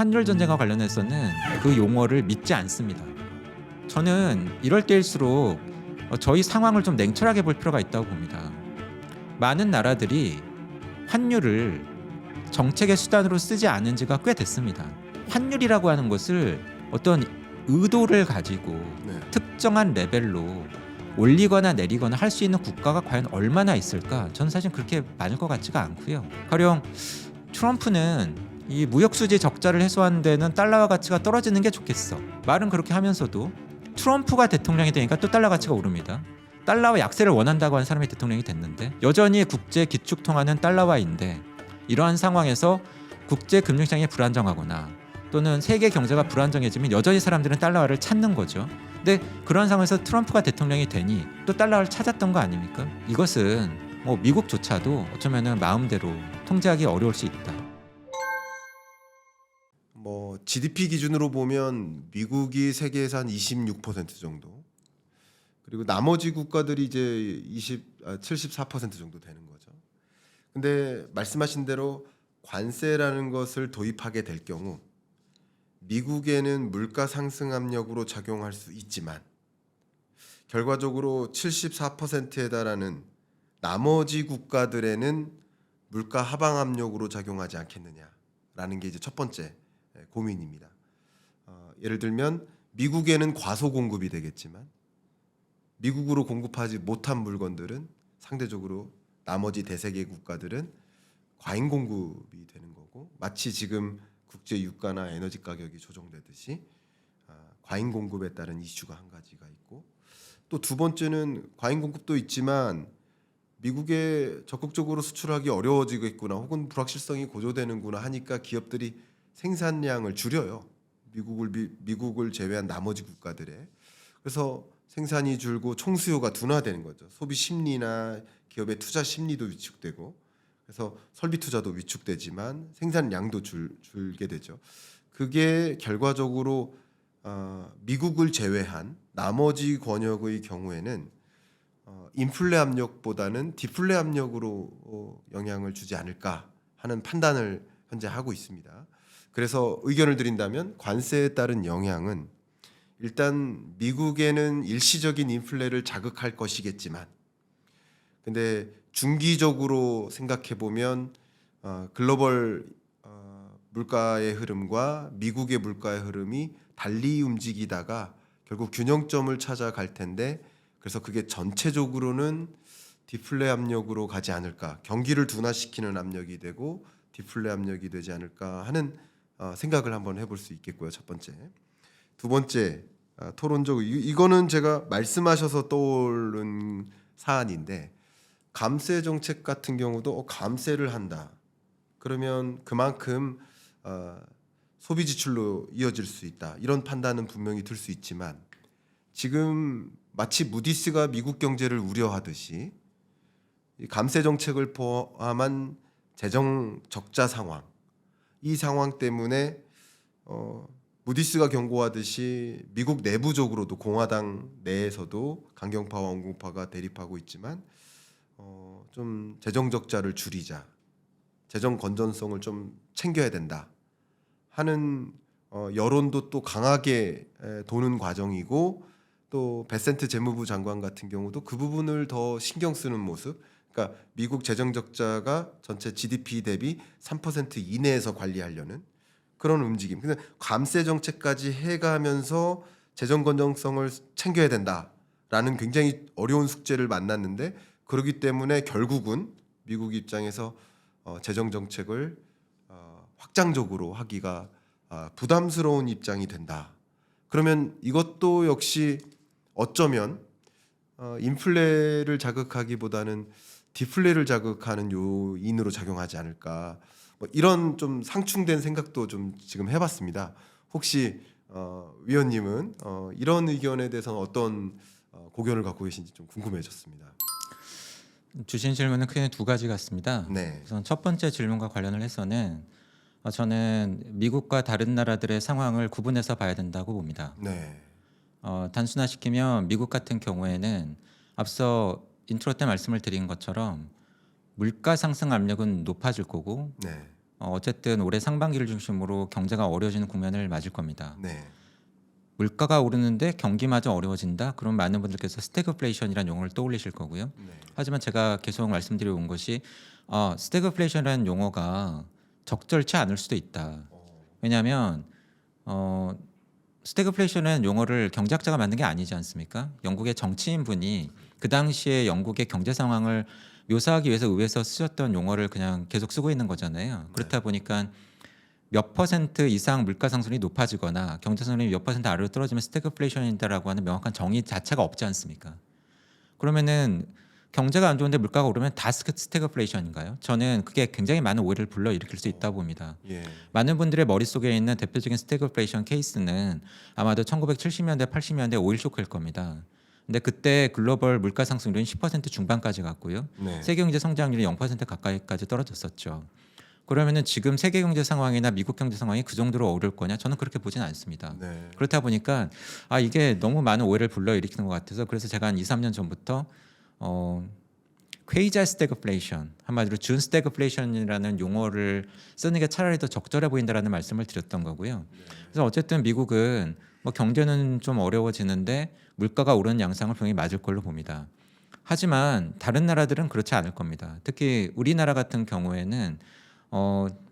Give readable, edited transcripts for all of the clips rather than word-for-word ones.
환율 전쟁과 관련해서는 그 용어를 믿지 않습니다. 저는 이럴 때일수록 저희 상황을 좀 냉철하게 볼 필요가 있다고 봅니다. 많은 나라들이 환율을 정책의 수단으로 쓰지 않은 지가 꽤 됐습니다. 환율이라고 하는 것을 어떤 의도를 가지고 네. 특정한 레벨로 올리거나 내리거나 할 수 있는 국가가 과연 얼마나 있을까? 저는 사실 그렇게 많을 것 같지가 않고요. 가령 트럼프는 이 무역 수지 적자를 해소하는 데는 달러화 가치가 떨어지는 게 좋겠어. 말은 그렇게 하면서도 트럼프가 대통령이 되니까 또 달러 가치가 오릅니다. 달러화 약세를 원한다고 하는 사람이 대통령이 됐는데 여전히 국제 기축 통화는 달러화인데 이러한 상황에서 국제 금융시장이 불안정하거나 또는 세계 경제가 불안정해지면 여전히 사람들은 달러화를 찾는 거죠. 근데 그런 상황에서 트럼프가 대통령이 되니 또 달러화를 찾았던 거 아닙니까? 이것은 뭐 미국조차도 어쩌면은 마음대로 통제하기 어려울 수 있다. 뭐 GDP 기준으로 보면 미국이 세계에서 한 26% 정도, 그리고 나머지 국가들이 이제 74% 정도 되는 거죠. 근데 말씀하신 대로 관세라는 것을 도입하게 될 경우 미국에는 물가 상승 압력으로 작용할 수 있지만 결과적으로 74%에 달하는 나머지 국가들에는 물가 하방 압력으로 작용하지 않겠느냐라는 게 이제 첫 번째 고민입니다. 예를 들면 미국에는 과소 공급이 되겠지만 미국으로 공급하지 못한 물건들은 상대적으로 나머지 대세계 국가들은 과잉 공급이 되는 거고, 마치 지금 국제 유가나 에너지 가격이 조정되듯이 과잉 공급에 따른 이슈가 한 가지가 있고, 또 두 번째는 과잉 공급도 있지만 미국에 적극적으로 수출하기 어려워지겠구나, 혹은 불확실성이 고조되는구나 하니까 기업들이 생산량을 줄여요. 미국을 제외한 나머지 국가들에. 그래서 생산이 줄고 총수요가 둔화되는 거죠. 소비 심리나 기업의 투자 심리도 위축되고, 그래서 설비 투자도 위축되지만 생산량도 줄게 되죠. 그게 결과적으로 미국을 제외한 나머지 권역의 경우에는 인플레 압력보다는 디플레 압력으로 영향을 주지 않을까 하는 판단을 현재 하고 있습니다. 그래서 의견을 드린다면 관세에 따른 영향은 일단 미국에는 일시적인 인플레를 자극할 것이겠지만, 근데 중기적으로 생각해 보면 글로벌 물가의 흐름과 미국의 물가의 흐름이 달리 움직이다가 결국 균형점을 찾아갈 텐데, 그래서 그게 전체적으로는 디플레 압력으로 가지 않을까, 경기를 둔화시키는 압력이 되고 디플레 압력이 되지 않을까 하는 생각을 한번 해볼 수 있겠고요. 첫 번째. 두 번째, 토론적 이거는 제가 말씀하셔서 떠오른 사안인데, 감세 정책 같은 경우도 감세를 한다 그러면 그만큼 소비 지출로 이어질 수 있다, 이런 판단은 분명히 들 수 있지만, 지금 마치 무디스가 미국 경제를 우려하듯이 이 감세 정책을 포함한 재정 적자 상황, 이 상황 때문에 무디스가 경고하듯이 미국 내부적으로도 공화당 내에서도 강경파와 온건파가 대립하고 있지만 좀 재정 적자를 줄이자, 재정 건전성을 좀 챙겨야 된다 하는 여론도 또 강하게 도는 과정이고, 또 베센트 재무부 장관 같은 경우도 그 부분을 더 신경 쓰는 모습, 그러니까 미국 재정 적자가 전체 GDP 대비 3% 이내에서 관리하려는 그런 움직임. 근데 감세 정책까지 해가면서 재정 건전성을 챙겨야 된다라는 굉장히 어려운 숙제를 만났는데, 그렇기 때문에 결국은 미국 입장에서 재정 정책을 확장적으로 하기가 부담스러운 입장이 된다. 그러면 이것도 역시 어쩌면 인플레를 자극하기보다는 디플레를 자극하는 요인으로 작용하지 않을까, 뭐 이런 좀 상충된 생각도 좀 지금 해봤습니다. 혹시 위원님은 이런 의견에 대해서는 어떤 고견을 갖고 계신지 좀 궁금해졌습니다. 주신 질문은 크게 두 가지 같습니다. 네. 우선 첫 번째 질문과 관련을 해서는 저는 미국과 다른 나라들의 상황을 구분해서 봐야 된다고 봅니다. 네. 단순화시키면 미국 같은 경우에는 앞서 인트로 때 말씀을 드린 것처럼 물가 상승 압력은 높아질 거고 네. 어쨌든 올해 상반기를 중심으로 경제가 어려워지는 국면을 맞을 겁니다. 네. 물가가 오르는데 경기마저 어려워진다? 그럼 많은 분들께서 스태그플레이션이라는 용어를 떠올리실 거고요. 네. 하지만 제가 계속 말씀드려 온 것이 스태그플레이션이라는 용어가 적절치 않을 수도 있다. 왜냐하면 스태그플레이션이라는 용어를 경제학자가 만든 게 아니지 않습니까? 영국의 정치인분이 그 당시에 영국의 경제 상황을 묘사하기 위해서 의회에서 쓰셨던 용어를 그냥 계속 쓰고 있는 거잖아요. 그렇다 보니까 몇 퍼센트 이상 물가 상승률이 높아지거나 경제 상승률이 몇 퍼센트 아래로 떨어지면 스태그플레이션이다라고 하는 명확한 정의 자체가 없지 않습니까? 그러면은 경제가 안 좋은데 물가가 오르면 다 스태그플레이션인가요? 저는 그게 굉장히 많은 오해를 불러일으킬 수 있다고 봅니다. 예. 많은 분들의 머릿속에 있는 대표적인 스태그플레이션 케이스는 아마도 1970년대, 80년대 오일 쇼크일 겁니다. 근데 그때 글로벌 물가 상승률은 10% 중반까지 갔고요. 네. 세계 경제 성장률이 0% 가까이까지 떨어졌었죠. 그러면은 지금 세계 경제 상황이나 미국 경제 상황이 그 정도로 어려울 거냐? 저는 그렇게 보진 않습니다. 네. 그렇다 보니까 이게 너무 많은 오해를 불러일으키는 것 같아서 그래서 제가 한 2, 3년 전부터 퀘이자 스태그플레이션, 한마디로 준 스태그플레이션이라는 용어를 쓰는 게 차라리 더 적절해 보인다라는 말씀을 드렸던 거고요. 그래서 어쨌든 미국은 뭐 경제는 좀 어려워지는데 물가가 오르는 양상을 분명히 맞을 걸로 봅니다. 하지만 다른 나라들은 그렇지 않을 겁니다. 특히 우리나라 같은 경우에는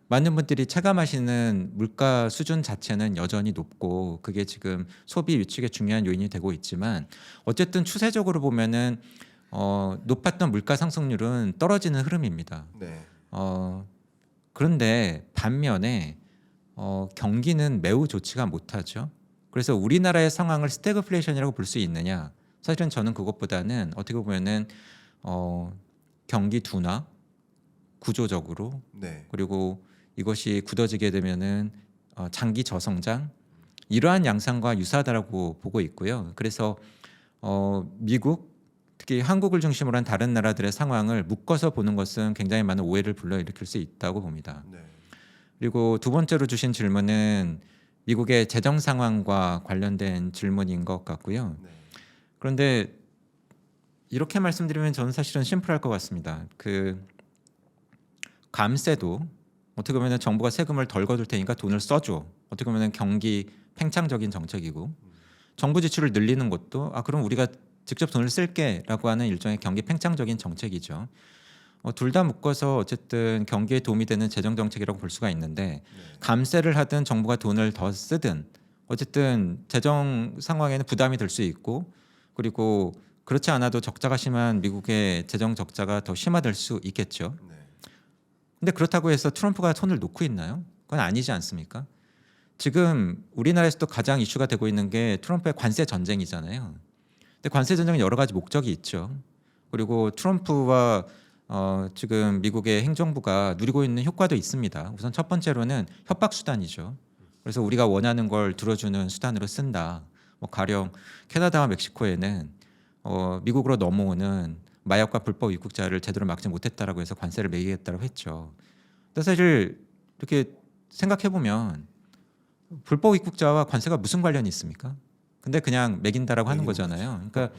많은 분들이 체감하시는 물가 수준 자체는 여전히 높고 그게 지금 소비 위축의 중요한 요인이 되고 있지만 어쨌든 추세적으로 보면은 높았던 물가 상승률은 떨어지는 흐름입니다. 네. 그런데 반면에 경기는 매우 좋지가 못하죠. 그래서 우리나라의 상황을 스태그플레이션이라고 볼 수 있느냐? 사실은 저는 그것보다는 어떻게 보면은 경기 둔화 구조적으로 네. 그리고 이것이 굳어지게 되면은 장기 저성장 이러한 양상과 유사하다라고 보고 있고요. 그래서 미국 특히 한국을 중심으로 한 다른 나라들의 상황을 묶어서 보는 것은 굉장히 많은 오해를 불러일으킬 수 있다고 봅니다. 네. 그리고 두 번째로 주신 질문은 미국의 재정 상황과 관련된 질문인 것 같고요. 네. 그런데 이렇게 말씀드리면 저는 사실은 심플할 것 같습니다. 그 감세도 어떻게 보면 정부가 세금을 덜 거둘 테니까 돈을 써줘. 어떻게 보면 경기 팽창적인 정책이고 정부 지출을 늘리는 것도 그럼 우리가 직접 돈을 쓸게라고 하는 일종의 경기 팽창적인 정책이죠. 둘 다 묶어서 어쨌든 경기에 도움이 되는 재정 정책이라고 볼 수가 있는데 감세를 하든 정부가 돈을 더 쓰든 어쨌든 재정 상황에는 부담이 될 수 있고 그리고 그렇지 않아도 적자가 심한 미국의 재정 적자가 더 심화될 수 있겠죠. 네. 근데 그렇다고 해서 트럼프가 손을 놓고 있나요? 그건 아니지 않습니까? 지금 우리나라에서도 가장 이슈가 되고 있는 게 트럼프의 관세 전쟁이잖아요. 근데 관세 전쟁은 여러 가지 목적이 있죠. 그리고 트럼프와 지금 미국의 행정부가 누리고 있는 효과도 있습니다. 우선 첫 번째로는 협박 수단이죠. 그래서 우리가 원하는 걸 들어주는 수단으로 쓴다. 뭐 가령 캐나다와 멕시코에는 미국으로 넘어오는 마약과 불법 입국자를 제대로 막지 못했다라고 해서 관세를 매기겠다고 했죠. 근데 사실 이렇게 생각해 보면 불법 입국자와 관세가 무슨 관련이 있습니까? 근데 그냥 매긴다라고 하는 거잖아요. 그러니까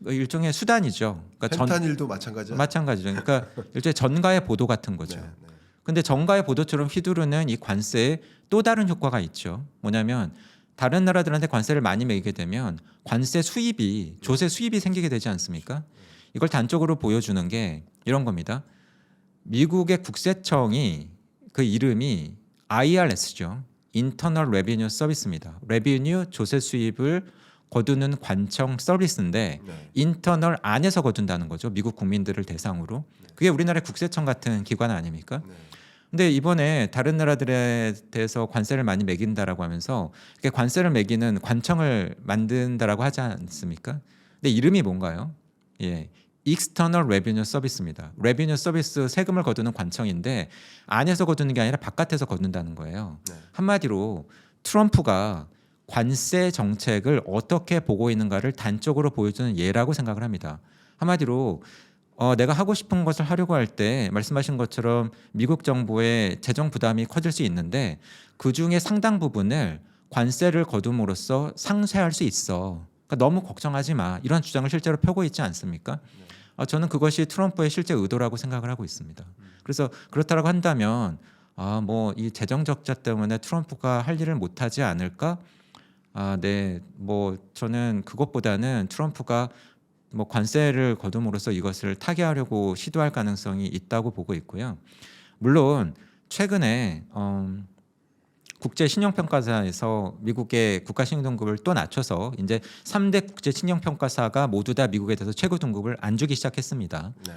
일종의 수단이죠. 그러니까 펜타닐도 마찬가지죠. 마찬가지죠. 그러니까 일종의 전가의 보도 같은 거죠. 네. 네. 근데 전가의 보도처럼 휘두르는 이 관세에 또 다른 효과가 있죠. 뭐냐면 다른 나라들한테 관세를 많이 매기게 되면 관세 수입이 조세 수입이 생기게 되지 않습니까? 이걸 단적으로 보여주는 게 이런 겁니다. 미국의 국세청이 그 이름이 IRS죠. Internal Revenue Service입니다. 레비뉴 조세 수입을 거두는 관청 서비스인데 네. 인터널 안에서 거둔다는 거죠. 미국 국민들을 대상으로. 그게 우리나라의 국세청 같은 기관 아닙니까? 네. 근데 이번에 다른 나라들에 대해서 관세를 많이 매긴다라고 하면서 이렇게 관세를 매기는 관청을 만든다라고 하지 않습니까? 근데 이름이 뭔가요? 예. External Revenue Service입니다. 레비뉴 서비스 세금을 거두는 관청인데 안에서 거두는 게 아니라 바깥에서 거둔다는 거예요. 네. 한마디로 트럼프가 관세 정책을 어떻게 보고 있는가를 단적으로 보여주는 예라고 생각을 합니다. 한마디로 내가 하고 싶은 것을 하려고 할 때 말씀하신 것처럼 미국 정부의 재정 부담이 커질 수 있는데 그중에 상당 부분을 관세를 거둠으로써 상쇄할 수 있어. 그러니까 너무 걱정하지 마. 이런 주장을 실제로 펴고 있지 않습니까? 저는 그것이 트럼프의 실제 의도라고 생각을 하고 있습니다. 그래서 그렇다고 한다면 뭐 이 재정 적자 때문에 트럼프가 할 일을 못하지 않을까? 네, 뭐 저는 그것보다는 트럼프가 뭐 관세를 거둠으로써 이것을 타개하려고 시도할 가능성이 있다고 보고 있고요. 물론 최근에 국제 신용평가사에서 미국의 국가 신용등급을 또 낮춰서 이제 3대 국제 신용평가사가 모두 다 미국에 대해서 최고 등급을 안 주기 시작했습니다. 네.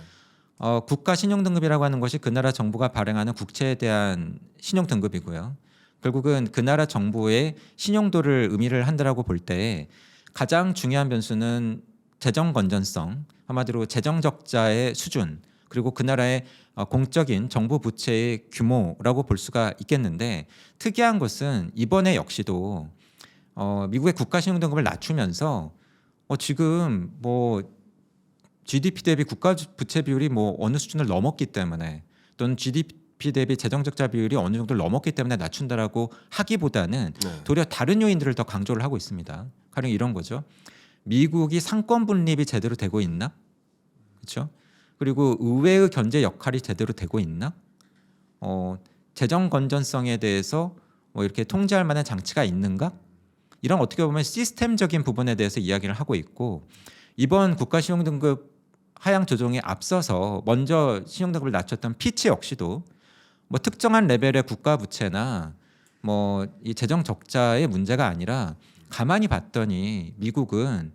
국가 신용등급이라고 하는 것이 그 나라 정부가 발행하는 국채에 대한 신용등급이고요. 결국은 그 나라 정부의 신용도를 의미를 한다라고 볼 때 가장 중요한 변수는 재정 건전성, 한마디로 재정 적자의 수준, 그리고 그 나라의 공적인 정부 부채의 규모라고 볼 수가 있겠는데, 특이한 것은 이번에 역시도 미국의 국가 신용 등급을 낮추면서 지금 뭐 GDP 대비 국가 부채 비율이 뭐 어느 수준을 넘었기 때문에, 또는 GDP 대비 재정 적자 비율이 어느 정도를 넘었기 때문에 낮춘다라고 하기보다는 네. 도리어 다른 요인들을 더 강조를 하고 있습니다. 가령 이런 거죠. 미국이 상권 분립이 제대로 되고 있나? 그렇죠? 그리고 의회의 견제 역할이 제대로 되고 있나? 재정 건전성에 대해서 뭐 이렇게 통제할 만한 장치가 있는가? 이런 어떻게 보면 시스템적인 부분에 대해서 이야기를 하고 있고, 이번 국가 신용 등급 하향 조정에 앞서서 먼저 신용 등급을 낮췄던 피치 역시도 뭐 특정한 레벨의 국가 부채나 뭐 이 재정 적자의 문제가 아니라, 가만히 봤더니 미국은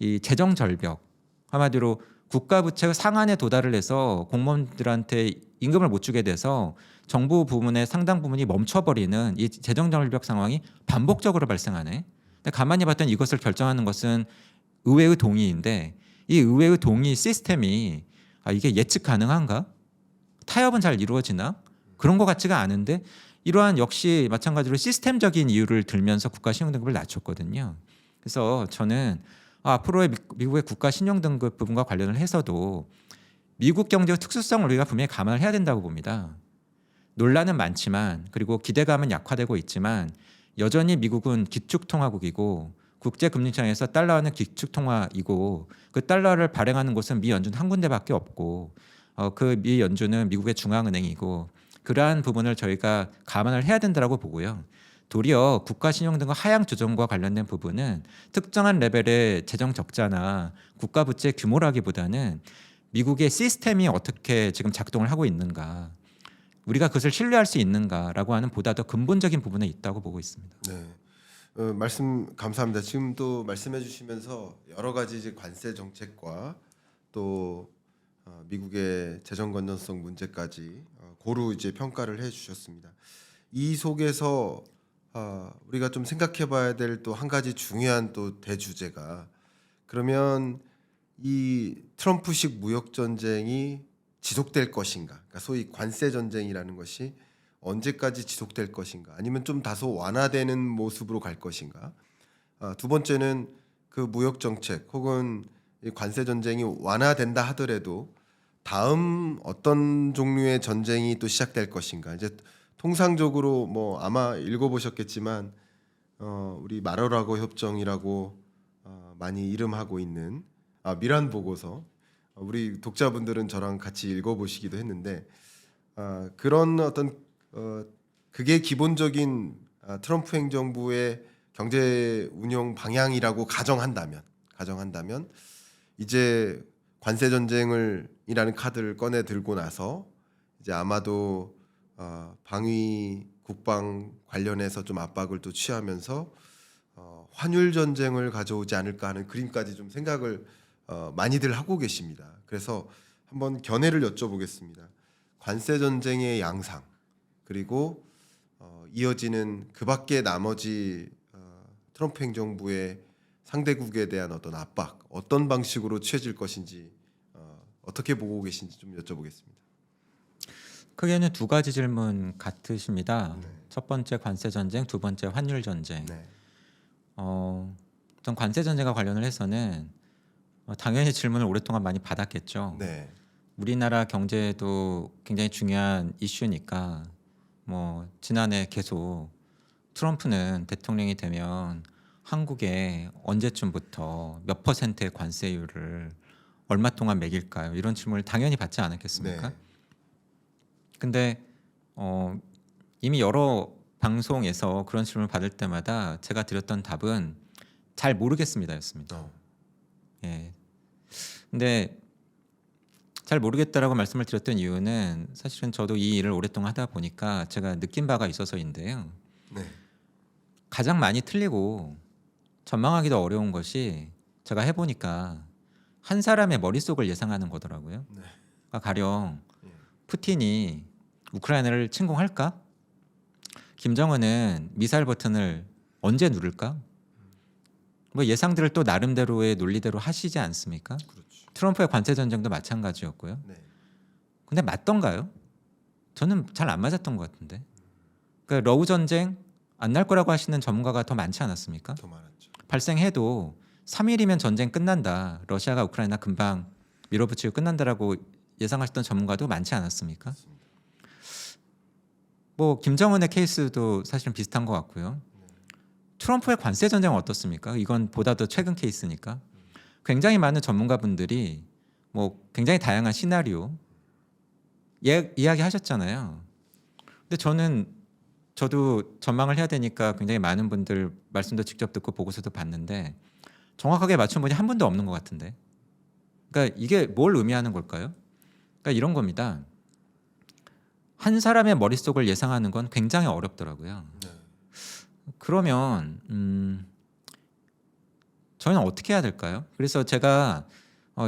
이 재정 절벽, 한마디로 국가 부채의 상한에 도달을 해서 공무원들한테 임금을 못 주게 돼서 정부 부문의 상당 부분이 멈춰버리는 이 재정 절벽 상황이 반복적으로 발생하네. 근데 가만히 봤더니 이것을 결정하는 것은 의회의 동의인데, 이 의회의 동의 시스템이 이게 예측 가능한가? 타협은 잘 이루어지나? 그런 것 같지가 않은데, 이러한 역시 마찬가지로 시스템적인 이유를 들면서 국가 신용 등급을 낮췄거든요. 그래서 저는 앞으로의 미국의 국가 신용 등급 부분과 관련을 해서도 미국 경제의 특수성을 우리가 분명히 감안을 해야 된다고 봅니다. 논란은 많지만, 그리고 기대감은 약화되고 있지만, 여전히 미국은 기축통화국이고 국제금융시장에서 달러는 기축통화이고, 그 달러를 발행하는 곳은 미 연준 한 군데밖에 없고, 그 미 연준은 미국의 중앙은행이고, 그러한 부분을 저희가 감안을 해야 된다고 보고요. 도리어 국가 신용 등급 하향 조정과 관련된 부분은 특정한 레벨의 재정 적자나 국가 부채 규모라기보다는 미국의 시스템이 어떻게 지금 작동을 하고 있는가, 우리가 그것을 신뢰할 수 있는가라고 하는 보다 더 근본적인 부분에 있다고 보고 있습니다. 네. 말씀 감사합니다. 지금 또 말씀해 주시면서 여러 가지 이제 관세 정책과 또 미국의 재정 건전성 문제까지 고루 이제 평가를 해 주셨습니다. 이 속에서 우리가 좀 생각해 봐야 될 또 한 가지 중요한 또 대주제가, 그러면 이 트럼프식 무역 전쟁이 지속될 것인가? 그러니까 소위 관세 전쟁이라는 것이 언제까지 지속될 것인가? 아니면 좀 다소 완화되는 모습으로 갈 것인가? 두 번째는 그 무역 정책 혹은 이 관세 전쟁이 완화된다 하더라도 다음 어떤 종류의 전쟁이 또 시작될 것인가? 이제 통상적으로 뭐 아마 읽어보셨겠지만 우리 마라라고 협정이라고 많이 이름하고 있는 미란 보고서, 우리 독자분들은 저랑 같이 읽어보시기도 했는데, 그런 어떤 그게 기본적인 트럼프 행정부의 경제 운영 방향이라고 가정한다면 이제 관세 전쟁이라는 카드를 꺼내 들고 나서 이제 아마도 방위 국방 관련해서 좀 압박을 또 취하면서 환율 전쟁을 가져오지 않을까 하는 그림까지 좀 생각을 많이들 하고 계십니다. 그래서 한번 견해를 여쭤보겠습니다. 관세 전쟁의 양상, 그리고 이어지는 그 밖에 나머지 트럼프 행정부의 상대국에 대한 어떤 압박, 어떤 방식으로 취해질 것인지 어떻게 보고 계신지 좀 여쭤보겠습니다. 크게는 두 가지 질문 같으십니다. 네. 첫 번째 관세 전쟁, 두 번째 환율 전쟁. 네. 우선 관세 전쟁과 관련을 해서는 당연히 질문을 오랫동안 많이 받았겠죠. 네. 우리나라 경제에도 굉장히 중요한 이슈니까, 뭐 지난해 계속 트럼프는 대통령이 되면 한국에 언제쯤부터 몇 퍼센트의 관세율을 얼마 동안 매길까요? 이런 질문을 당연히 받지 않았겠습니까? 네. 근데 이미 여러 방송에서 그런 질문을 받을 때마다 제가 드렸던 답은 잘 모르겠습니다였습니다. 예. 근데 잘 모르겠다라고 말씀을 드렸던 이유는 사실은 저도 이 일을 오랫동안 하다 보니까 제가 느낀 바가 있어서인데요. 네. 가장 많이 틀리고 전망하기도 어려운 것이 제가 해보니까 한 사람의 머릿속을 예상하는 거더라고요. 네. 그러니까 가령 예. 푸틴이 우크라이나를 침공할까? 김정은은 미사일 버튼을 언제 누를까? 뭐 예상들을 또 나름대로의 논리대로 하시지 않습니까? 그렇죠. 트럼프의 관세 전쟁도 마찬가지였고요. 네. 근데 맞던가요? 저는 잘 안 맞았던 것 같은데. 그러니까 러우 전쟁 안 날 거라고 하시는 전문가가 더 많지 않았습니까? 더 많았죠. 발생해도 3일이면 전쟁 끝난다. 러시아가 우크라이나 금방 밀어붙이고 끝난다라고 예상하셨던 전문가도 많지 않았습니까? 맞습니다. 뭐 김정은의 케이스도 사실은 비슷한 것 같고요. 트럼프의 관세 전쟁은 어떻습니까? 이건 보다 더 최근 케이스니까. 굉장히 많은 전문가분들이 뭐 굉장히 다양한 시나리오 이야기하셨잖아요. 근데 저도 전망을 해야 되니까 굉장히 많은 분들 말씀도 직접 듣고 보고서도 봤는데 정확하게 맞춘 분이 한 분도 없는 것 같은데. 그러니까 이게 뭘 의미하는 걸까요? 그러니까 이런 겁니다. 한 사람의 머릿속을 예상하는 건 굉장히 어렵더라고요. 네. 그러면 저희는 어떻게 해야 될까요? 그래서 제가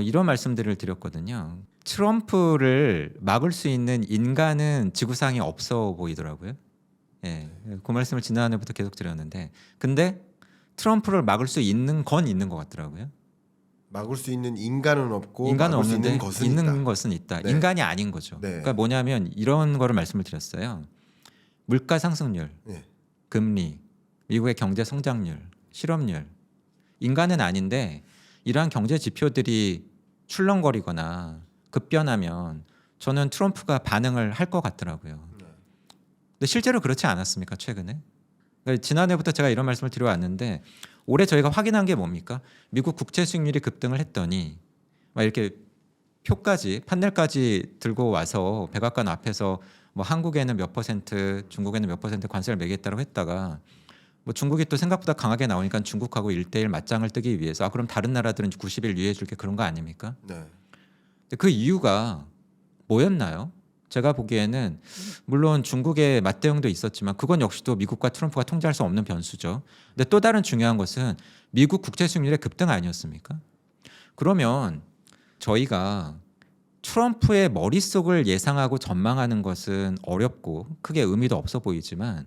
이런 말씀들을 드렸거든요. 트럼프를 막을 수 있는 인간은 지구상에 없어 보이더라고요. 예, 그 말씀을 지난해부터 계속 드렸는데, 근데 트럼프를 막을 수 있는 건 있는 것 같더라고요. 막을 수 있는 인간은 없고 인간은 막을 수 없는데 있는 것은 있는 있다. 것은 있다. 네. 인간이 아닌 거죠. 네. 그러니까 뭐냐면 이런 거를 말씀을 드렸어요. 물가 상승률, 네. 금리, 미국의 경제 성장률, 실업률. 인간은 아닌데 이러한 경제 지표들이 출렁거리거나 급변하면 저는 트럼프가 반응을 할 것 같더라고요. 네. 근데 실제로 그렇지 않았습니까? 최근에? 그러니까 지난해부터 제가 이런 말씀을 드려왔는데 올해 저희가 확인한 게 뭡니까? 미국 국채 수익률이 급등을 했더니 막 이렇게 표까지 판넬까지 들고 와서 백악관 앞에서 뭐 한국에는 몇 퍼센트, 중국에는 몇 퍼센트 관세를 매겠다고 했다가 뭐 중국이 또 생각보다 강하게 나오니까 중국하고 1대1 맞짱을 뜨기 위해서 그럼 다른 나라들은 90일 유예해 줄게 그런 거 아닙니까? 네. 근데 그 이유가 뭐였나요? 제가 보기에는 물론 중국의 맞대응도 있었지만 그건 역시도 미국과 트럼프가 통제할 수 없는 변수죠. 근데 또 다른 중요한 것은 미국 국채 수익률의 급등 아니었습니까? 그러면 저희가 트럼프의 머릿속을 예상하고 전망하는 것은 어렵고 크게 의미도 없어 보이지만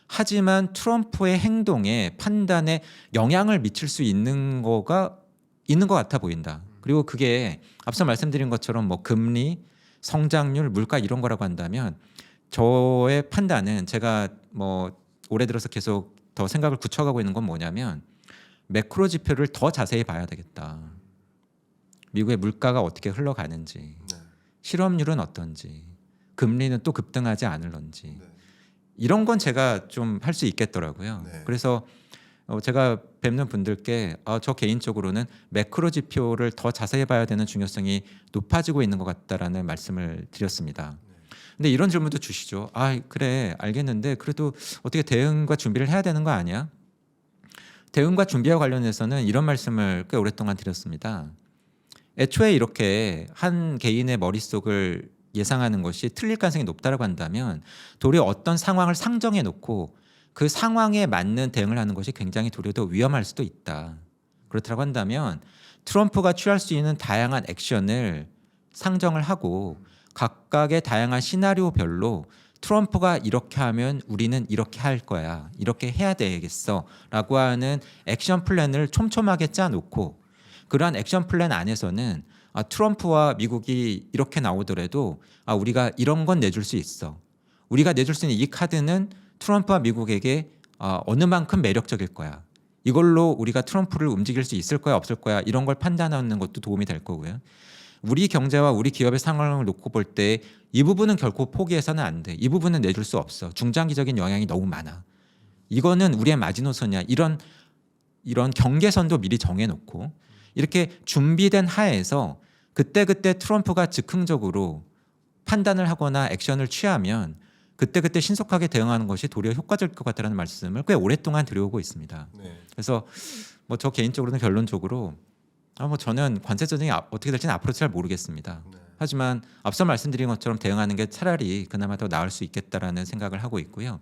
하지만 트럼프의 행동에 판단에 영향을 미칠 수 있는 거가 있는 것 같아 보인다. 그리고 그게 앞서 말씀드린 것처럼 뭐 금리, 성장률, 물가 이런 거라고 한다면 저의 판단은 제가 뭐 올해 들어서 계속 더 생각을 굳혀가고 있는 건 뭐냐면 매크로 지표를 더 자세히 봐야 되겠다. 미국의 물가가 어떻게 흘러가는지, 네. 실업률은 어떤지, 금리는 또 급등하지 않을런지 네. 이런 건 제가 좀 할 수 있겠더라고요. 네. 그래서 제가 뵙는 분들께 저 개인적으로는 매크로 지표를 더 자세히 봐야 되는 중요성이 높아지고 있는 것 같다라는 말씀을 드렸습니다. 근데 이런 질문도 주시죠. 그래 알겠는데 그래도 어떻게 대응과 준비를 해야 되는 거 아니야? 대응과 준비와 관련해서는 이런 말씀을 꽤 오랫동안 드렸습니다. 애초에 이렇게 한 개인의 머릿속을 예상하는 것이 틀릴 가능성이 높다고 한다면 도리어 어떤 상황을 상정해 놓고 그 상황에 맞는 대응을 하는 것이 굉장히 도리어 더 위험할 수도 있다. 그렇다고 한다면 트럼프가 취할 수 있는 다양한 액션을 상정을 하고 각각의 다양한 시나리오별로 트럼프가 이렇게 하면 우리는 이렇게 할 거야. 이렇게 해야 되겠어. 라고 하는 액션 플랜을 촘촘하게 짜놓고 그러한 액션 플랜 안에서는 트럼프와 미국이 이렇게 나오더라도 우리가 이런 건 내줄 수 있어. 우리가 내줄 수 있는 이 카드는 트럼프와 미국에게 어느 만큼 매력적일 거야. 이걸로 우리가 트럼프를 움직일 수 있을 거야 없을 거야 이런 걸 판단하는 것도 도움이 될 거고요. 우리 경제와 우리 기업의 상황을 놓고 볼 때 이 부분은 결코 포기해서는 안 돼. 이 부분은 내줄 수 없어. 중장기적인 영향이 너무 많아. 이거는 우리의 마지노선이야. 이런 경계선도 미리 정해놓고 이렇게 준비된 하에서 그때그때 트럼프가 즉흥적으로 판단을 하거나 액션을 취하면 그때그때 신속하게 대응하는 것이 도리어 효과적일 것 같다는 말씀을 꽤 오랫동안 드려오고 있습니다. 네. 그래서 뭐 저 개인적으로는 결론적으로 뭐 저는 관세 전쟁이 어떻게 될지는 앞으로 잘 모르겠습니다. 네. 하지만 앞서 말씀드린 것처럼 대응하는 게 차라리 그나마 더 나을 수 있겠다라는 생각을 하고 있고요.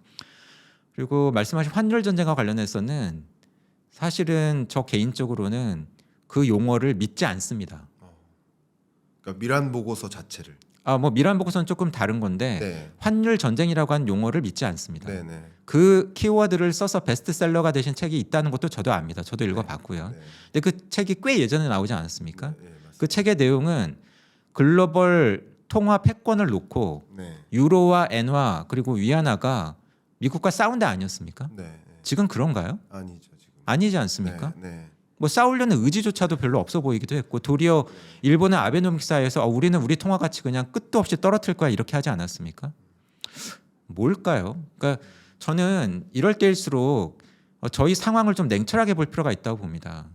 그리고 말씀하신 환율 전쟁과 관련해서는 사실은 저 개인적으로는 그 용어를 믿지 않습니다. 그러니까 미란 보고서 자체를. 뭐 미란 보고서는 조금 다른 건데 네. 환율 전쟁이라고 하는 용어를 믿지 않습니다. 네, 네. 그 키워드를 써서 베스트셀러가 되신 책이 있다는 것도 저도 압니다. 저도 읽어봤고요. 네. 근데 그 책이 꽤 예전에 나오지 않았습니까? 네, 맞습니다. 그 책의 내용은 글로벌 통화 패권을 놓고 네. 유로와 엔화 그리고 위안화가 미국과 싸운 데 아니었습니까? 네. 네. 지금 그런가요? 아니죠, 지금. 아니지 않습니까? 네. 네. 뭐 싸우려는 의지조차도 별로 없어 보이기도 했고 도리어 일본의 아베노믹스하에서 우리는 우리 통화 가치 그냥 끝도 없이 떨어뜨릴 거야 이렇게 하지 않았습니까? 뭘까요? 그러니까 저는 이럴 때일수록 저희 상황을 좀 냉철하게 볼 필요가 있다고 봅니다.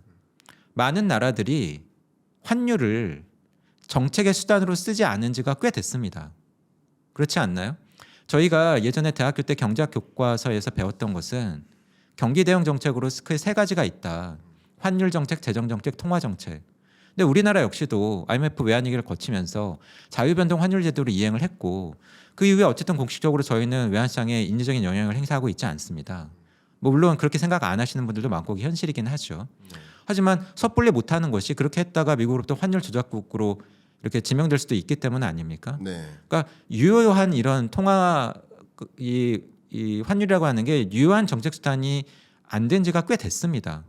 많은 나라들이 환율을 정책의 수단으로 쓰지 않은 지가 꽤 됐습니다. 그렇지 않나요? 저희가 예전에 대학교 때 경제학 교과서에서 배웠던 것은 경기 대응 정책으로 크게 세 가지가 있다. 환율 정책, 재정 정책, 통화 정책. 근데 우리나라 역시도 IMF 외환위기를 거치면서 자유변동 환율 제도를 이행을 했고 그 이후에 어쨌든 공식적으로 저희는 외환시장에 인위적인 영향을 행사하고 있지 않습니다. 뭐 물론 그렇게 생각 안 하시는 분들도 많고 그게 현실이긴 하죠. 하지만 섣불리 못하는 것이 그렇게 했다가 미국으로부터 환율 조작국으로 이렇게 지명될 수도 있기 때문 아닙니까? 네. 그러니까 유효한 이런 통화 이 환율이라고 하는 게 유효한 정책 수단이 안 된 지가 꽤 됐습니다.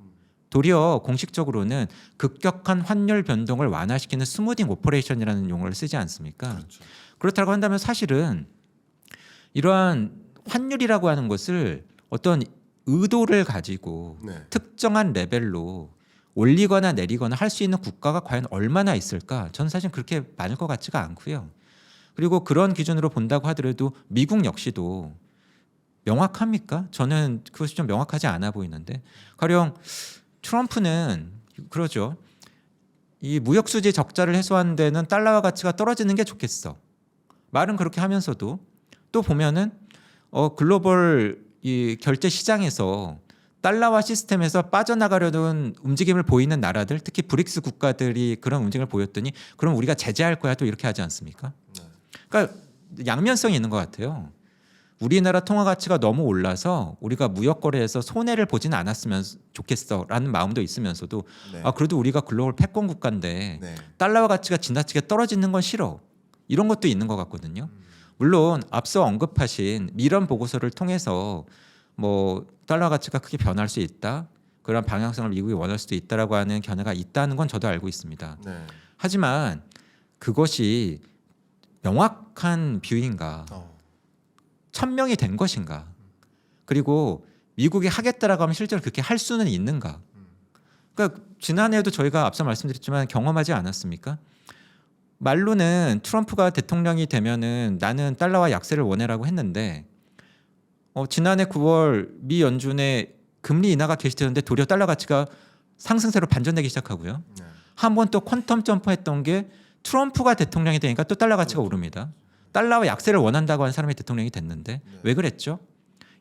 도리어 공식적으로는 급격한 환율 변동을 완화시키는 스무딩 오퍼레이션이라는 용어를 쓰지 않습니까? 그렇죠. 그렇다고 한다면 사실은 이러한 환율이라고 하는 것을 어떤 의도를 가지고 네. 특정한 레벨로 올리거나 내리거나 할 수 있는 국가가 과연 얼마나 있을까? 저는 사실 그렇게 많을 것 같지가 않고요. 그리고 그런 기준으로 본다고 하더라도 미국 역시도 명확합니까? 저는 그것이 좀 명확하지 않아 보이는데 가령 트럼프는 그러죠. 이 무역 수지 적자를 해소하는 데는 달러화 가치가 떨어지는 게 좋겠어. 말은 그렇게 하면서도 또 보면은 글로벌 이 결제 시장에서 달러화 시스템에서 빠져나가려는 움직임을 보이는 나라들, 특히 브릭스 국가들이 그런 움직임을 보였더니 그럼 우리가 제재할 거야 또 이렇게 하지 않습니까? 네. 그러니까 양면성이 있는 것 같아요. 우리나라 통화 가치가 너무 올라서 우리가 무역 거래에서 손해를 보지는 않았으면 좋겠어라는 마음도 있으면서도 네. 그래도 우리가 글로벌 패권 국가인데 네. 달러화 가치가 지나치게 떨어지는 건 싫어. 이런 것도 있는 것 같거든요. 물론 앞서 언급하신 미런 보고서를 통해서 뭐 달러 가치가 크게 변할 수 있다. 그런 방향성을 미국이 원할 수도 있다라고 하는 견해가 있다는 건 저도 알고 있습니다. 네. 하지만 그것이 명확한 뷰인가? 천명이 된 것인가? 그리고 미국이 하겠다라고 하면 실제로 그렇게 할 수는 있는가? 그러니까 지난해에도 저희가 앞서 말씀드렸지만 경험하지 않았습니까? 말로는 트럼프가 대통령이 되면은 나는 달러화 약세를 원해라고 했는데 지난해 9월 미 연준의 금리 인하가 개시되는데 도리어 달러 가치가 상승세로 반전되기 시작하고요. 네. 한 번 또 퀀텀 점프했던 게 트럼프가 대통령이 되니까 또 달러 가치가 오릅니다. 달러와 약세를 원한다고 하는 사람이 대통령이 됐는데 왜 그랬죠?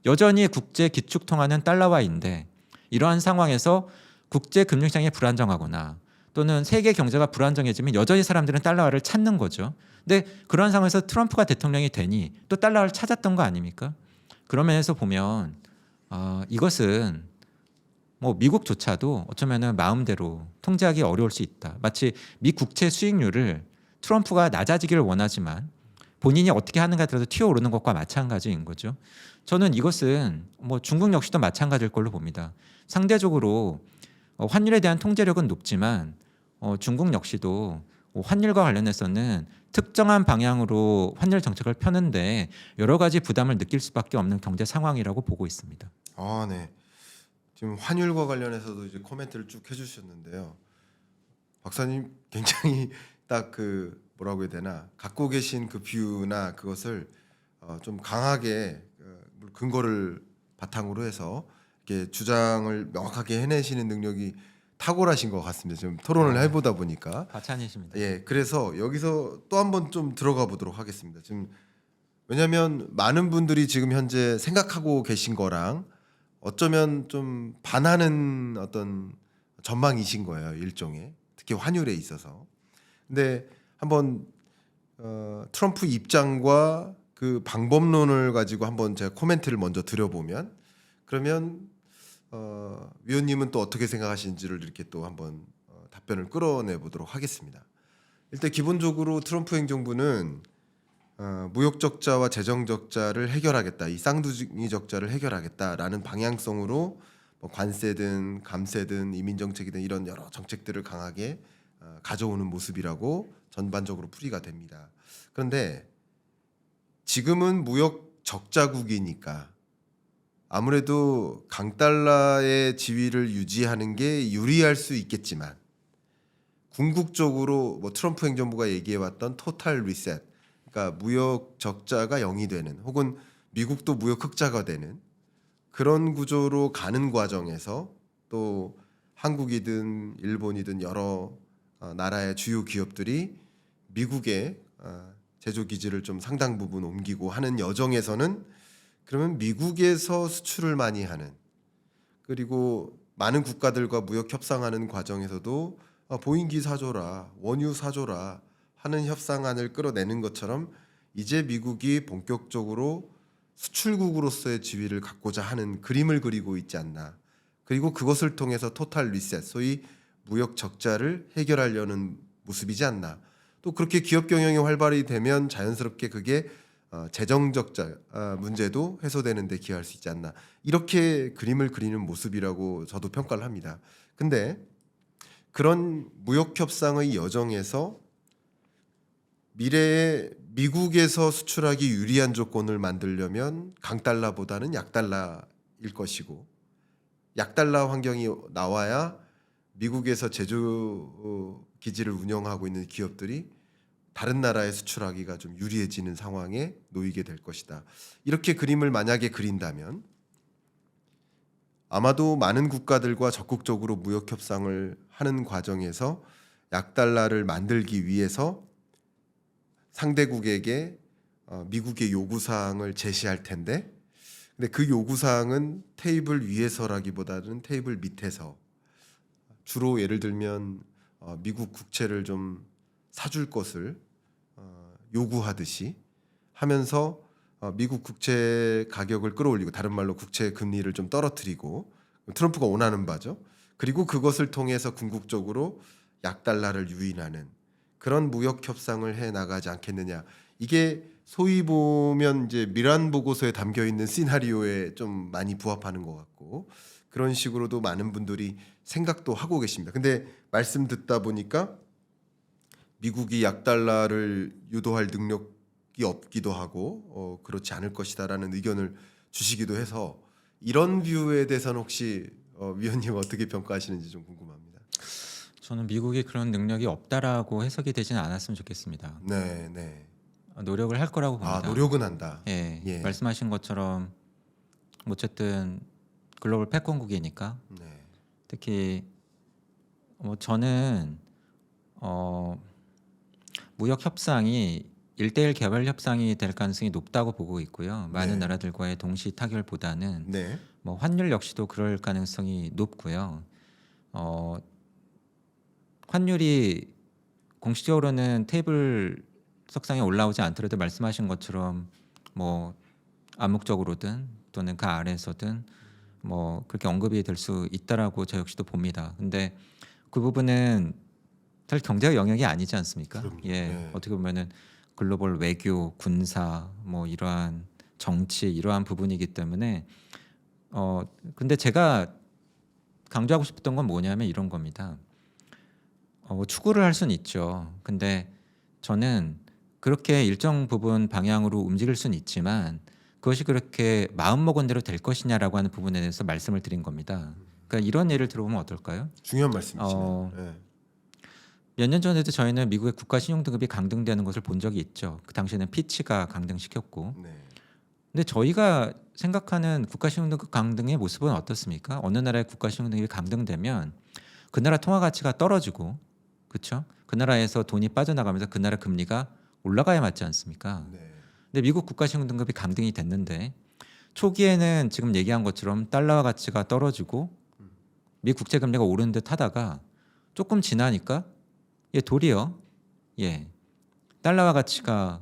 여전히 국제 기축 통화는 달러화인데 이러한 상황에서 국제 금융시장이 불안정하거나 또는 세계 경제가 불안정해지면 여전히 사람들은 달러화를 찾는 거죠. 근데 그런 상황에서 트럼프가 대통령이 되니 또 달러화를 찾았던 거 아닙니까? 그런 면에서 보면 이것은 뭐 미국조차도 어쩌면은 마음대로 통제하기 어려울 수 있다. 마치 미 국채 수익률을 트럼프가 낮아지기를 원하지만 본인이 어떻게 하는가 들어도 튀어오르는 것과 마찬가지인 거죠. 저는 이것은 뭐 중국 역시도 마찬가지일 걸로 봅니다. 상대적으로 환율에 대한 통제력은 높지만 중국 역시도 환율과 관련해서는 특정한 방향으로 환율 정책을 펴는데 여러 가지 부담을 느낄 수밖에 없는 경제 상황이라고 보고 있습니다. 네. 지금 환율과 관련해서도 이제 코멘트를 쭉 해주셨는데요. 박사님 굉장히 딱 그 뭐라고 해야 되나 갖고 계신 그 뷰나 그것을 좀 강하게 근거를 바탕으로 해서 이렇게 주장을 명확하게 해내시는 능력이 탁월하신 것 같습니다. 지금 토론을 해보다 보니까. 과찬이십니다. 예, 그래서 여기서 또 한번 좀 들어가 보도록 하겠습니다. 지금 왜냐하면 많은 분들이 지금 현재 생각하고 계신 거랑 어쩌면 좀 반하는 어떤 전망이신 거예요, 일종의. 특히 환율에 있어서. 근데 한번 트럼프 입장과 그 방법론을 가지고 한번 제가 코멘트를 먼저 드려보면, 그러면 위원님은 또 어떻게 생각하시는지를 이렇게 또 한번 답변을 끌어내 보도록 하겠습니다. 일단 기본적으로 트럼프 행정부는 무역 적자와 재정 적자를 해결하겠다, 이 쌍둥이 적자를 해결하겠다라는 방향성으로 뭐 관세든 감세든 이민 정책이든 이런 여러 정책들을 강하게 가져오는 모습이라고 전반적으로 풀이가 됩니다. 그런데 지금은 무역 적자국이니까 아무래도 강달러의 지위를 유지하는 게 유리할 수 있겠지만, 궁극적으로 뭐 트럼프 행정부가 얘기해왔던 토탈 리셋, 그러니까 무역 적자가 0이 되는, 혹은 미국도 무역 흑자가 되는 그런 구조로 가는 과정에서, 또 한국이든 일본이든 여러 나라의 주요 기업들이 미국의 제조 기지를 좀 상당 부분 옮기고 하는 여정에서는, 그러면 미국에서 수출을 많이 하는, 그리고 많은 국가들과 무역 협상하는 과정에서도 보잉기 사줘라, 원유 사줘라 하는 협상안을 끌어내는 것처럼 이제 미국이 본격적으로 수출국으로서의 지위를 갖고자 하는 그림을 그리고 있지 않나. 그리고 그것을 통해서 토탈 리셋, 소위 무역 적자를 해결하려는 모습이지 않나. 또 그렇게 기업 경영이 활발히 되면 자연스럽게 그게 재정 적자 문제도 해소되는 데 기여할 수 있지 않나. 이렇게 그림을 그리는 모습이라고 저도 평가를 합니다. 근데 그런 무역 협상의 여정에서 미래에 미국에서 수출하기 유리한 조건을 만들려면 강달러보다는 약달러일 것이고, 약달러 환경이 나와야 미국에서 제조 기지를 운영하고 있는 기업들이 다른 나라에 수출하기가 좀 유리해지는 상황에 놓이게 될 것이다. 이렇게 그림을 만약에 그린다면 아마도 많은 국가들과 적극적으로 무역 협상을 하는 과정에서 약달러를 만들기 위해서 상대국에게 미국의 요구사항을 제시할 텐데, 근데 그 요구사항은 테이블 위에서라기보다는 테이블 밑에서, 주로 예를 들면 미국 국채를 좀 사줄 것을 요구하듯이 하면서 미국 국채 가격을 끌어올리고, 다른 말로 국채 금리를 좀 떨어뜨리고, 트럼프가 원하는 바죠. 그리고 그것을 통해서 궁극적으로 약달러를 유인하는 그런 무역 협상을 해 나가지 않겠느냐. 이게 소위 보면 이제 미란 보고서에 담겨 있는 시나리오에 좀 많이 부합하는 것 같고, 그런 식으로도 많은 분들이 생각도 하고 계십니다. 근데 말씀 듣다 보니까 미국이 약달러를 유도할 능력이 없기도 하고 그렇지 않을 것이다라는 의견을 주시기도 해서, 이런 뷰에 대해서는 혹시 위원님 어떻게 평가하시는지 좀 궁금합니다. 저는 미국이 그런 능력이 없다라고 해석이 되지는 않았으면 좋겠습니다. 네, 네. 노력을 할 거라고 아, 봅니다. 노력은 한다. 예, 예. 말씀하신 것처럼 어쨌든 글로벌 패권국이니까, 네. 특히 저는 무역 협상이 1대1 개발 협상이 될 가능성이 높다고 보고 있고요. 많은 네. 나라들과의 동시 타결보다는 네. 뭐 환율 역시도 그럴 가능성이 높고요. 환율이 공식적으로는 테이블 석상에 올라오지 않더라도 말씀하신 것처럼 뭐 암묵적으로든 또는 그 아래에서든 뭐 그렇게 언급이 될 수 있다라고 저 역시도 봅니다. 근데 그 부분은 사실 경제의 영역이 아니지 않습니까? 그럼요. 예, 네. 어떻게 보면은 글로벌 외교, 군사, 뭐 이러한 정치 이러한 부분이기 때문에 근데 제가 강조하고 싶었던 건 뭐냐면 이런 겁니다. 추구를 할 수는 있죠. 근데 저는 그렇게 일정 부분 방향으로 움직일 수는 있지만 그것이 그렇게 마음먹은 대로 될 것이냐라고 하는 부분에 대해서 말씀을 드린 겁니다. 그러니까 이런 예를 들어보면 어떨까요? 중요한 말씀이시네요. 어, 네. 몇 년 전에도 저희는 미국의 국가 신용 등급이 강등되는 것을 본 적이 있죠. 그 당시에는 피치가 강등시켰고. 네. 근데 저희가 생각하는 국가 신용 등급 강등의 모습은 어떻습니까? 어느 나라의 국가 신용 등급이 강등되면 그 나라 통화 가치가 떨어지고, 그렇죠? 그 나라에서 돈이 빠져나가면서 그 나라 금리가 올라가야 맞지 않습니까? 네. 근데 미국 국가신용 등급이 강등이 됐는데 초기에는 지금 얘기한 것처럼 달러화 가치가 떨어지고 미 국채 금리가 오르는 듯 하다가 조금 지나니까 도리어 달러화 가치가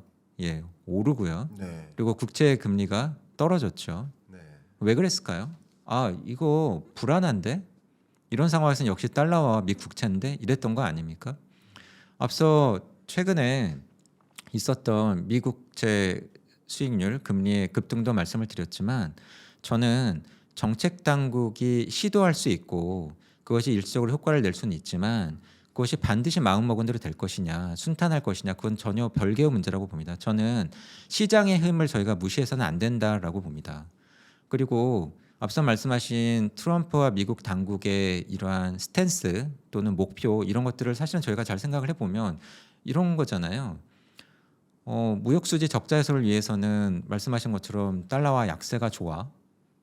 오르고요. 네. 그리고 국채 금리가 떨어졌죠. 네. 왜 그랬을까요? 아, 이거 불안한데? 이런 상황에서는 역시 달러와 미 국채인데 이랬던 거 아닙니까? 앞서 최근에 있었던 미 국채 수익률 금리의 급등도 말씀을 드렸지만 저는 정책 당국이 시도할 수 있고 그것이 일시적으로 효과를 낼 수는 있지만 그것이 반드시 마음먹은 대로 될 것이냐 순탄할 것이냐 그건 전혀 별개의 문제라고 봅니다. 저는 시장의 힘을 저희가 무시해서는 안 된다라고 봅니다. 그리고 앞서 말씀하신 트럼프와 미국 당국의 이러한 스탠스 또는 목표 이런 것들을 사실은 저희가 잘 생각을 해보면 이런 거잖아요. 무역수지 적자 해소를 위해서는 말씀하신 것처럼 달러화 약세가 좋아.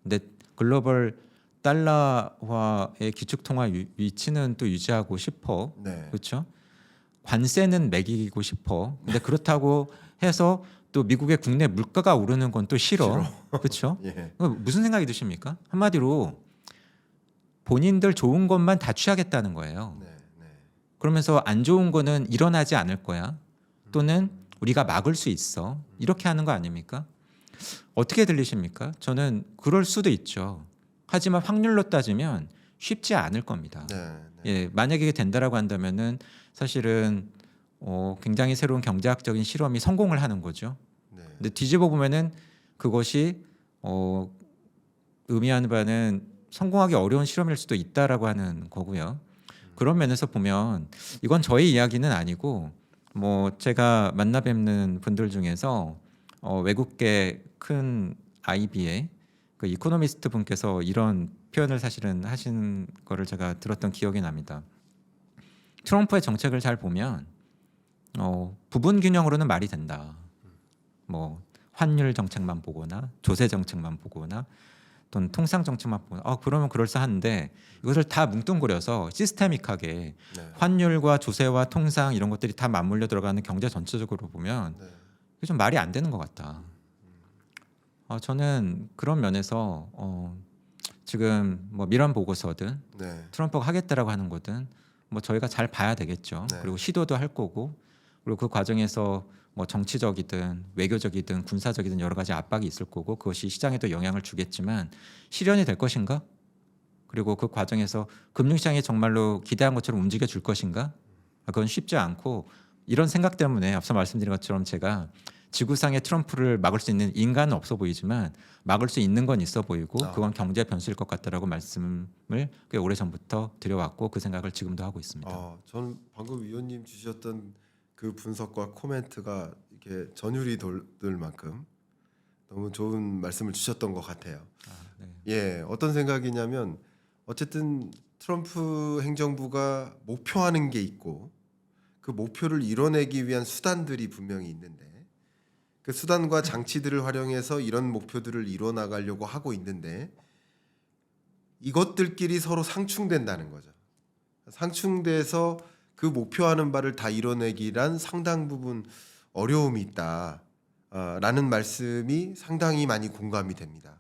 근데 글로벌 달러화의 기축통화 위치는 또 유지하고 싶어. 네. 그렇죠? 관세는 매기고 싶어. 근데 그렇다고 해서 또 미국의 국내 물가가 오르는 건 또 싫어. 그렇죠? 예. 무슨 생각이 드십니까? 한마디로 본인들 좋은 것만 다 취하겠다는 거예요. 네. 네. 그러면서 안 좋은 거는 일어나지 않을 거야. 또는 우리가 막을 수 있어. 이렇게 하는 거 아닙니까? 어떻게 들리십니까? 저는 그럴 수도 있죠. 하지만 확률로 따지면 쉽지 않을 겁니다. 네. 네. 만약에 이게 된다라고 한다면은 사실은 굉장히 새로운 경제학적인 실험이 성공을 하는 거죠. 네. 근데 뒤집어 보면은 그것이 의미하는 바는 성공하기 어려운 실험일 수도 있다라고 하는 거고요. 그런 면에서 보면 이건 저의 이야기는 아니고 뭐 제가 만나 뵙는 분들 중에서 외국계 큰 IB의 그 이코노미스트 분께서 이런 표현을 사실은 하신 거를 제가 들었던 기억이 납니다. 트럼프의 정책을 잘 보면 부분 균형으로는 말이 된다. 뭐 환율 정책만 보거나 조세 정책만 보거나 또는 통상 정책만 보거나 그러면 그럴싸한데 이것을 다 뭉뚱그려서 시스테믹하게 네. 환율과 조세와 통상 이런 것들이 다 맞물려 들어가는 경제 전체적으로 보면 네. 그게 좀 말이 안 되는 것 같다. 저는 그런 면에서 지금 뭐 미란 보고서든 네. 트럼프가 하겠다라고 하는 거든 뭐 저희가 잘 봐야 되겠죠. 네. 그리고 시도도 할 거고 그리고 그 과정에서 뭐 정치적이든 외교적이든 군사적이든 여러 가지 압박이 있을 거고 그것이 시장에도 영향을 주겠지만 실현이 될 것인가? 그리고 그 과정에서 금융시장이 정말로 기대한 것처럼 움직여 줄 것인가? 그건 쉽지 않고 이런 생각 때문에 앞서 말씀드린 것처럼 제가 지구상에 트럼프를 막을 수 있는 인간은 없어 보이지만 막을 수 있는 건 있어 보이고 그건 경제 변수일 것 같다라고 말씀을 꽤 오래전부터 드려왔고 그 생각을 지금도 하고 있습니다. 저는 방금 위원님 주셨던 그 분석과 코멘트가 이렇게 전율이 돌 만큼 너무 좋은 말씀을 주셨던 것 같아요. 네. 예, 어떤 생각이냐면 어쨌든 트럼프 행정부가 목표하는 게 있고 그 목표를 이뤄내기 위한 수단들이 분명히 있는데 그 수단과 장치들을 활용해서 이런 목표들을 이뤄 나가려고 하고 있는데 이것들끼리 서로 상충된다는 거죠. 상충돼서 그 목표하는 바를 다 이뤄내기란 상당 부분 어려움이 있다라는 말씀이 상당히 많이 공감이 됩니다.